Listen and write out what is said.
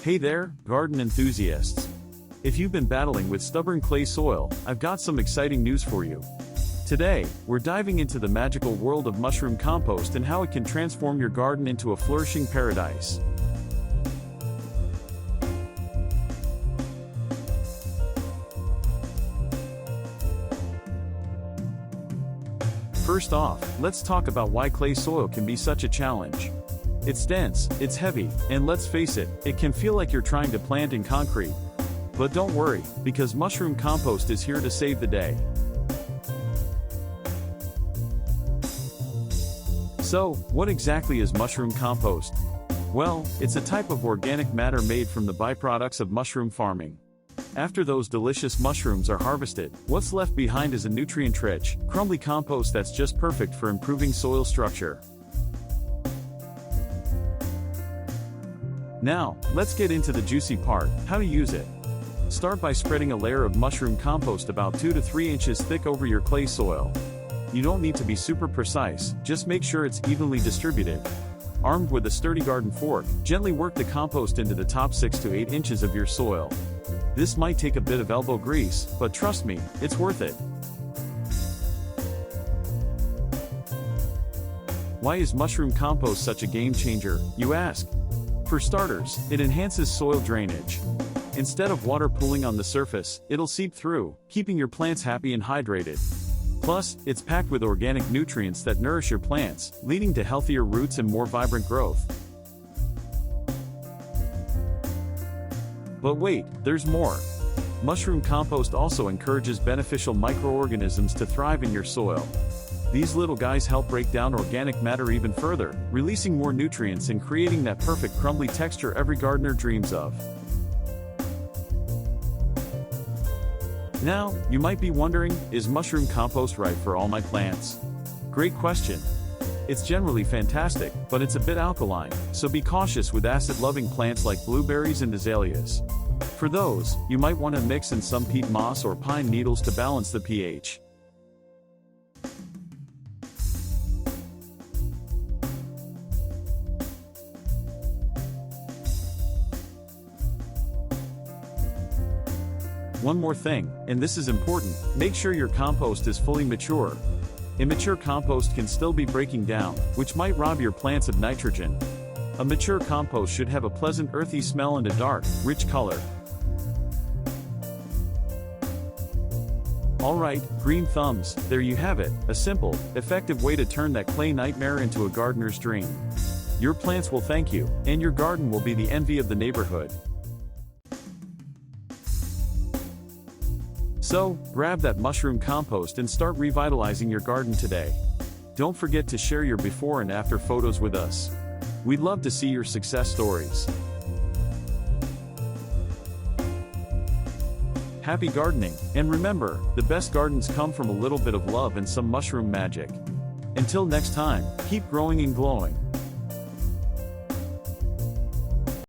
Hey there, garden enthusiasts. If you've been battling with stubborn clay soil, I've got some exciting news for you. Today, we're diving into the magical world of mushroom compost and how it can transform your garden into a flourishing paradise. First off, let's talk about why clay soil can be such a challenge. It's dense, it's heavy, and let's face it, it can feel like you're trying to plant in concrete. But don't worry, because mushroom compost is here to save the day. So, what exactly is mushroom compost? Well, it's a type of organic matter made from the byproducts of mushroom farming. After those delicious mushrooms are harvested, what's left behind is a nutrient-rich, crumbly compost that's just perfect for improving soil structure. Now, let's get into the juicy part, how to use it. Start by spreading a layer of mushroom compost about 2 to 3 inches thick over your clay soil. You don't need to be super precise, just make sure it's evenly distributed. Armed with a sturdy garden fork, gently work the compost into the top 6 to 8 inches of your soil. This might take a bit of elbow grease, but trust me, it's worth it. Why is mushroom compost such a game changer, you ask? For starters, it enhances soil drainage. Instead of water pooling on the surface, it'll seep through, keeping your plants happy and hydrated. Plus, it's packed with organic nutrients that nourish your plants, leading to healthier roots and more vibrant growth. But wait, there's more. Mushroom compost also encourages beneficial microorganisms to thrive in your soil. These little guys help break down organic matter even further, releasing more nutrients and creating that perfect crumbly texture every gardener dreams of. Now, you might be wondering, is mushroom compost right for all my plants? Great question. It's generally fantastic, but it's a bit alkaline, so be cautious with acid-loving plants like blueberries and azaleas. For those, you might want to mix in some peat moss or pine needles to balance the pH. One more thing, and this is important, make sure your compost is fully mature. Immature compost can still be breaking down, which might rob your plants of nitrogen. A mature compost should have a pleasant earthy smell and a dark, rich color. Alright, green thumbs, there you have it, a simple, effective way to turn that clay nightmare into a gardener's dream. Your plants will thank you, and your garden will be the envy of the neighborhood. So, grab that mushroom compost and start revitalizing your garden today. Don't forget to share your before and after photos with us. We'd love to see your success stories. Happy gardening, and remember, the best gardens come from a little bit of love and some mushroom magic. Until next time, keep growing and glowing.